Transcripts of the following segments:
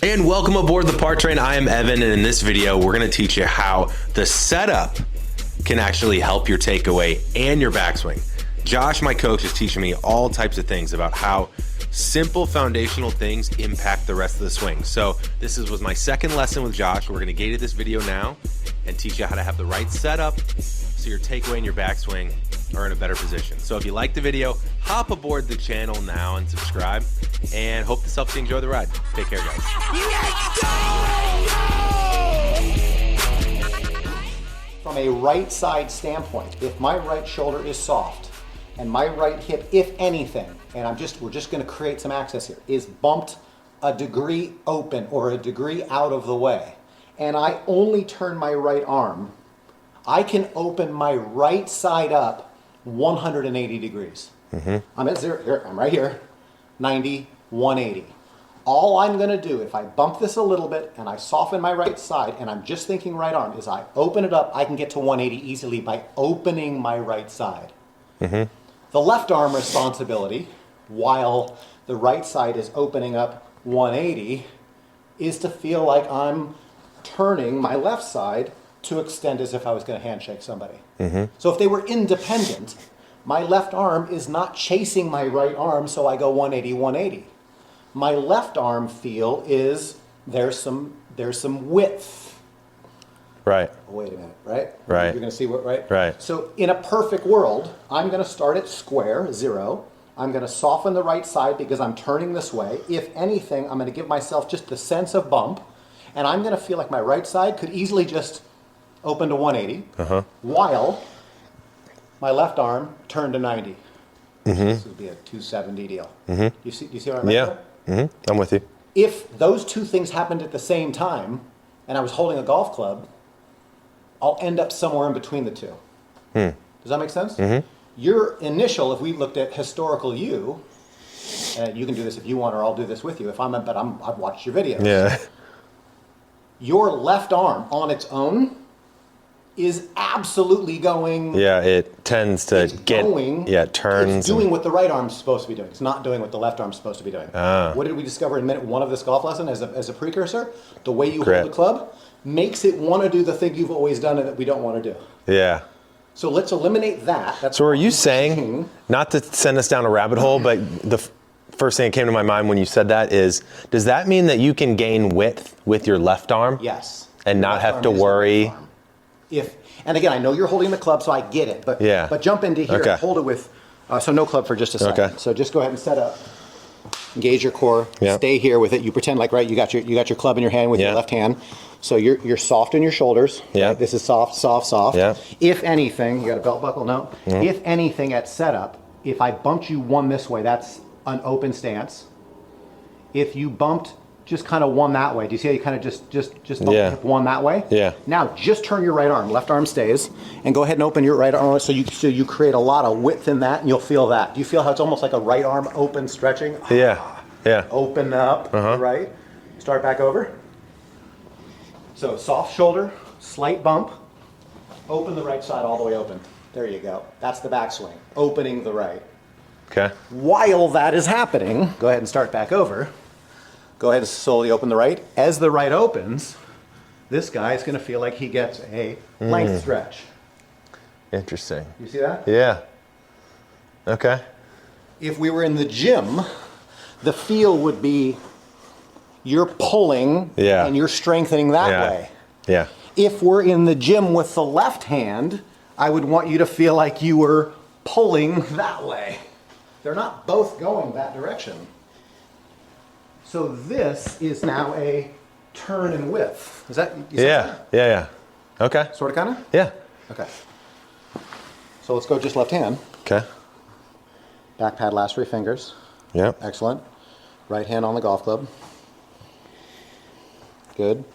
And welcome aboard the Part Train. I am Evan, and in this video, we're gonna teach you how the setup can actually help your takeaway and your backswing. Josh, my coach, is teaching me all types of things about how simple foundational things impact the rest of the swing. So this was my second lesson with Josh. We're gonna get into this video now and teach you how to have the right setup so your takeaway and your backswing are in a better position. So if you like the video, hop aboard the channel now and subscribe, and hope this helps you enjoy the ride. Take care, guys. Let's go! From a right side standpoint, if my right shoulder is soft and my right hip, if anything, and we're just gonna create some access here, is bumped a degree open or a degree out of the way, and I only turn my right arm, I can open my right side up 180 degrees. I'm at zero, here, I'm right here, 90, 180. All I'm gonna do, if I bump this a little bit and I soften my right side and I'm just thinking right arm, is I open it up, I can get to 180 easily by opening my right side. The left arm responsibility, while the right side is opening up 180, is to feel like I'm turning my left side to extend as if I was going to handshake somebody. So if they were independent, my left arm is not chasing my right arm, so I go 180, 180. My left arm feel is there's some width. Right. Oh, wait a minute, right? Right. You're going to see what, right? Right. So in a perfect world, I'm going to start at square, 0. I'm going to soften the right side because I'm turning this way. If anything, I'm going to give myself just the sense of bump, and I'm going to feel like my right side could easily just open to 180, while my left arm turned to 90. This would be a 270 deal. You see what I meant? Yeah. I'm with you. If those two things happened at the same time, and I was holding a golf club, I'll end up somewhere in between the two. Does that make sense? Your initial, if we looked at historical you, and you can do this if you want, or I'll do this with you. I've watched your videos. Yeah. Your left arm on its own is absolutely going. Yeah, it tends to It's turns. It's doing what the right arm's supposed to be doing. It's not doing what the left arm's supposed to be doing. What did we discover in minute 1 of this golf lesson as a precursor? The way you hold the club makes it want to do the thing you've always done and that we don't want to do. Yeah. So let's eliminate that. So are you saying, not to send us down a rabbit hole, but the first thing that came to my mind when you said that is, does that mean that you can gain width with your left arm? Yes. And not have to worry? And again, I know you're holding the club, so I get it. But jump into here and hold it with, so no club for just a second. Okay. So just go ahead and set up. Engage your core. Stay here with it. You pretend like you got your club in your hand with your left hand. So you're soft in your shoulders. Right? This is soft, soft, soft. If anything, you got a belt buckle? No. If anything at setup, if I bumped you one this way, that's an open stance. If you bumped just kind of one that way, do you see how you kind of just bump one that way? Now just turn your right arm. Left arm stays, and go ahead and open your right arm so you create a lot of width in that, and you'll feel that. Do you feel how it's almost like a right arm open stretching? Yeah. Open up, right? Start back over. So soft shoulder, slight bump, open the right side all the way open. There you go. That's the backswing, opening the right. Okay. While that is happening, go ahead and start back over. Go ahead and slowly open the right. As the right opens, this guy is going to feel like he gets a length stretch. Interesting. You see that? Yeah. Okay. If we were in the gym, the feel would be you're pulling and you're strengthening that way. Yeah. If we're in the gym with the left hand, I would want you to feel like you were pulling that way. They're not both going that direction. So this is now a turn and width. Is that? Yeah. Okay. Sort of, kind of? Yeah. Okay. So let's go just left hand. Okay. Back pad, last 3 fingers. Yep. Excellent. Right hand on the golf club. Good.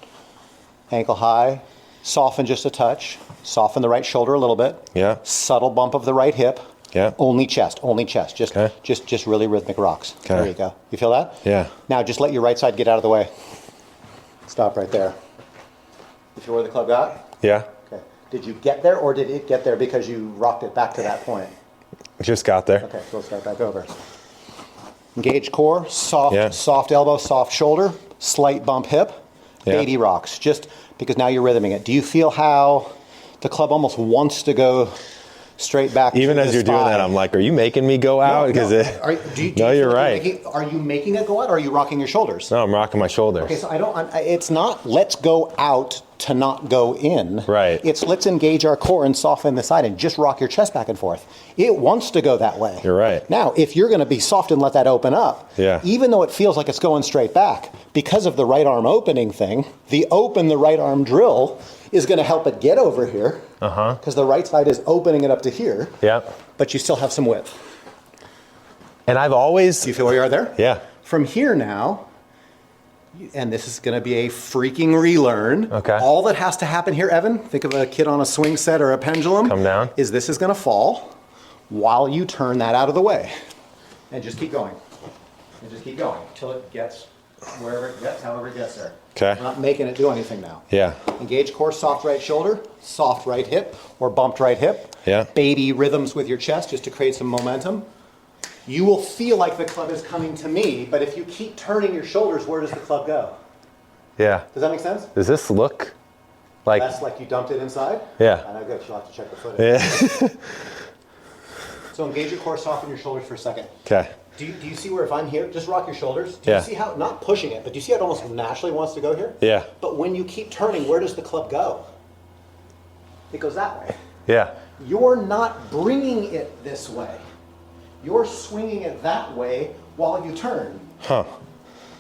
Ankle high. Soften just a touch. Soften the right shoulder a little bit. Yeah. Subtle bump of the right hip. Yeah. Only chest. Just really rhythmic rocks. Okay. There you go. You feel that? Yeah. Now just let your right side get out of the way. Stop right there. You feel where the club got? Yeah. Okay. Did you get there, or did it get there because you rocked it back to that point? Just got there. Okay, so let's start back over. Engage core, soft elbow, soft shoulder. slight bump hip, baby rocks, just because now you're rhythming it. Do you feel how the club almost wants to go straight back? Even as you're doing that, I'm like, are you making me go out? Because no, you're right. Are you making it go out, or are you rocking your shoulders? No, I'm rocking my shoulders. Okay, so it's not let's go out to not go in. Right. It's let's engage our core and soften the side and just rock your chest back and forth. It wants to go that way. You're right. Now, if you're going to be soft and let that open up, even though it feels like it's going straight back, because of the right arm opening thing, the right arm drill is going to help it get over here. Because the right side is opening it up to here. Yep. But you still have some width. And I've always... Do you feel where you are there? Yeah. From here now, and this is going to be a freaking relearn. Okay. All that has to happen here, Evan, think of a kid on a swing set or a pendulum. Come down. Is this is going to fall while you turn that out of the way. And just keep going. And just keep going until it gets wherever it gets, however it gets there. Okay. We're not making it do anything now. Yeah. Engage core, soft right shoulder, soft right hip, or bumped right hip. Yeah. Baby rhythms with your chest just to create some momentum. You will feel like the club is coming to me, but if you keep turning your shoulders, where does the club go? Yeah. Does that make sense? Does this look like... That's like you dumped it inside? Yeah. I know, good. You'll have to check the footage. Yeah. So engage your core, soften your shoulders for a second. Okay. Do you see where if I'm here, just rock your shoulders. Do Yeah. you see how, not pushing it, but do you see how it almost naturally wants to go here? Yeah. But when you keep turning, where does the club go? It goes that way. Yeah. You're not bringing it this way. You're swinging it that way while you turn. Huh.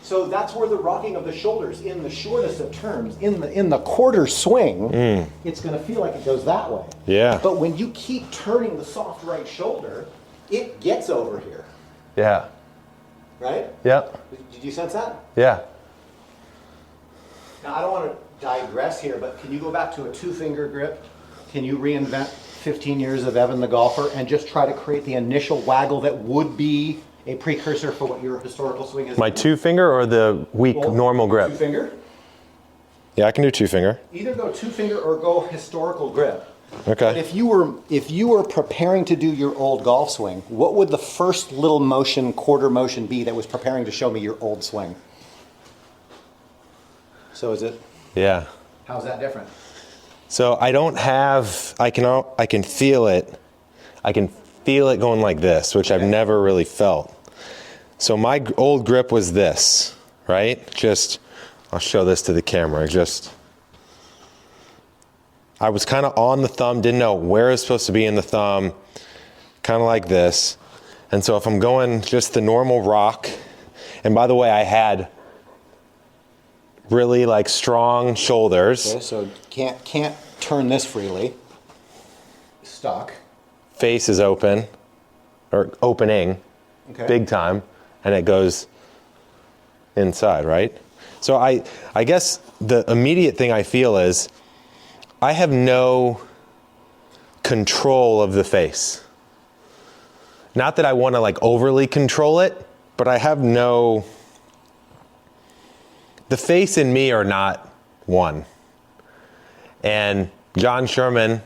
So that's where the rocking of the shoulders in the shortest of terms, in the quarter swing, it's going to feel like it goes that way. Yeah. But when you keep turning the soft right shoulder, it gets over here. Yeah. Right? Yep. Did you sense that? Yeah. Now, I don't want to digress here, but can you go back to a two-finger grip? Can you reinvent 15 years of Evan the golfer and just try to create the initial waggle that would be a precursor for what your historical swing is? My two finger or the weak normal grip? Two-finger. Yeah, I can do two finger. Either go two-finger or go historical grip. Okay. But if you were preparing to do your old golf swing, what would the first little motion, quarter motion be that was preparing to show me your old swing? So is it? Yeah. How's that different? So I don't have, I can feel it. I can feel it going like this, which I've never really felt. So my old grip was this, right? Just, I'll show this to the camera. I was kind of on the thumb, didn't know where it's supposed to be in the thumb, kind of like this. And so if I'm going just the normal rock, and by the way, I had really like strong shoulders. Okay, so can't turn this freely. Stuck. Face is open, or opening, big time, and it goes inside, right? So I guess the immediate thing I feel is I have no control of the face. Not that I want to like overly control it, but I have no, the face and me are not one. And John Sherman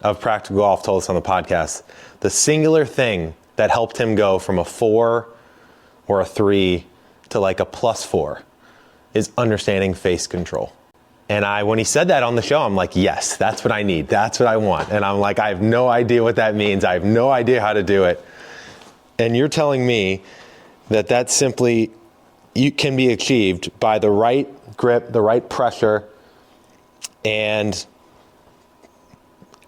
of Practical Golf told us on the podcast, the singular thing that helped him go from a 4 or a 3 to like a +4 is understanding face control. And when he said that on the show, I'm like, yes, that's what I need. That's what I want. And I'm like, I have no idea what that means. I have no idea how to do it. And you're telling me that simply can be achieved by the right grip, the right pressure, and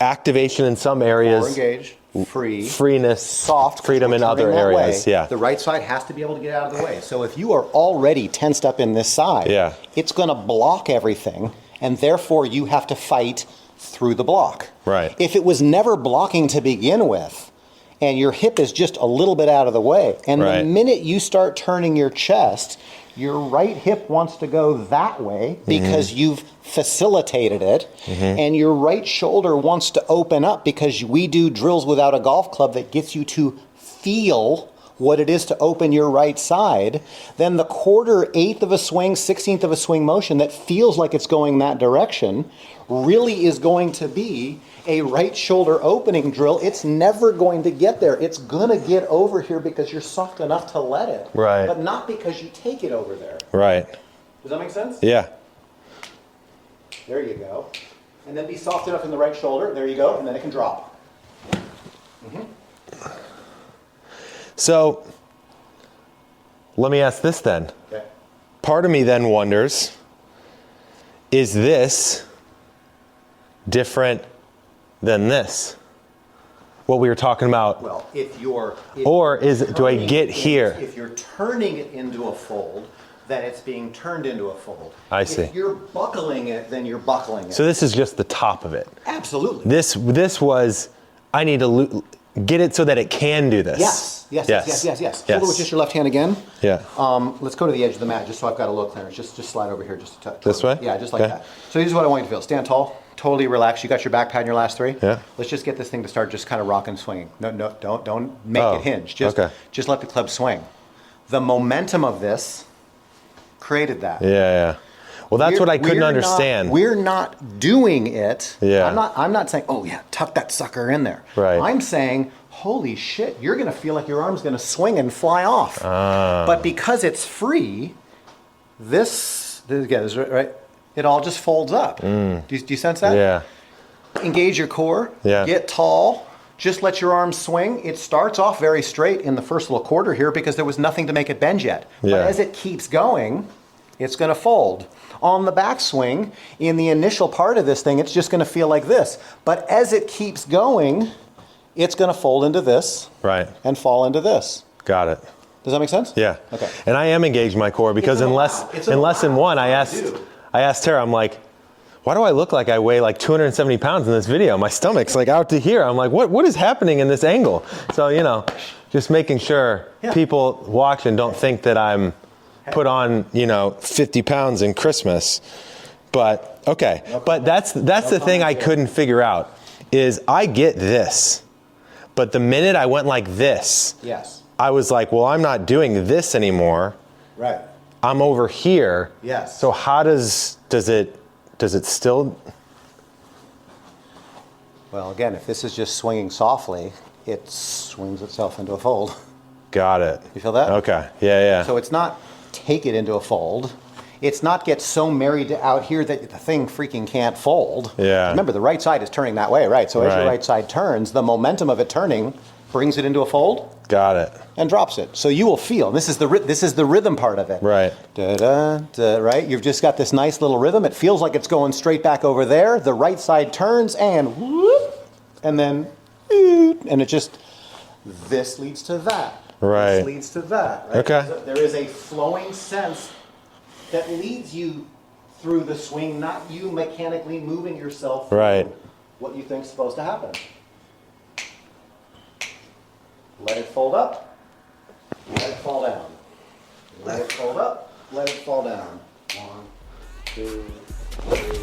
activation in some areas. Or engage, free, freeness, soft, freedom in other areas. Yeah. The right side has to be able to get out of the way. So if you are already tensed up in this side, it's going to block everything, and therefore you have to fight through the block. Right. If it was never blocking to begin with, and your hip is just a little bit out of the way, and the minute you start turning your chest, your right hip wants to go that way because you've facilitated it, and your right shoulder wants to open up because we do drills without a golf club that gets you to feel what it is to open your right side. Then the quarter, eighth of a swing, 16th of a swing motion that feels like it's going that direction really is going to be a right shoulder opening drill. It's never going to get there. It's going to get over here because you're soft enough to let it. Right. But not because you take it over there. Right. Does that make sense? Yeah. There you go. And then be soft enough in the right shoulder. There you go. And then it can drop. So let me ask this then. Okay. Part of me then wonders, is this different than this? What we were talking about. Well, if you're... Or do I get here? If you're turning it into a fold, then it's being turned into a fold. I see. If you're buckling it, then you're buckling it. So this is just the top of it. Absolutely. This was, I need to get it so that it can do this. Yes. Hold it with just your left hand again. Yeah. Let's go to the edge of the mat just so I've got a little clearance. Just slide over here just a touch. This way? Yeah, just like Okay. that. So here's what I want you to feel. Stand tall. Totally relax. You got your back pad in your last three? Yeah. Let's just get this thing to start just kind of rocking and swinging. No, don't make it hinge. Just let the club swing. The momentum of this created that. Yeah. Well, that's what I couldn't understand. We're not doing it. Yeah. I'm not saying, oh yeah, tuck that sucker in there. Right. I'm saying, holy shit, you're going to feel like your arm's going to swing and fly off. But because it's free, this right? It all just folds up. Do you sense that? Yeah. Engage your core. Yeah. Get tall. Just let your arms swing. It starts off very straight in the first little quarter here because there was nothing to make it bend yet. Yeah. But as it keeps going, it's going to fold. On the backswing, in the initial part of this thing, it's just going to feel like this. But as it keeps going, it's going to fold into this. Right. And fall into this. Got it. Does that make sense? Yeah. Okay. And I am engaging my core because in lesson one, I asked Tara, I'm like, why do I look like I weigh like 270 pounds in this video? My stomach's like out to here. I'm like, what is happening in this angle? So, just making sure people watch and don't think that I'm put on, 50 pounds in Christmas. But, okay. But that's the thing I couldn't figure out is I get this. But the minute I went like this, I was like, well, I'm not doing this anymore. Right. I'm over here. Yes. So how does it still? Well, again, if this is just swinging softly, it swings itself into a fold. Got it. You feel that? Okay. Yeah. So it's not take it into a fold. It's not get so married to out here that the thing freaking can't fold. Yeah. Remember, the right side is turning that way, right? So as your right side turns, the momentum of it turning brings it into a fold. Got it. And drops it. So you will feel. This is the rhythm part of it. Right. Da, da, da, right. You've just got this nice little rhythm. It feels like it's going straight back over there. The right side turns and whoop, and then and it just this leads to that. Right. This leads to that. Right? Okay. There is a flowing sense that leads you through the swing, not you mechanically moving yourself through what you think is supposed to happen. Let it fold up, let it fall down. Let it fold up, let it fall down. 1, 2, 3.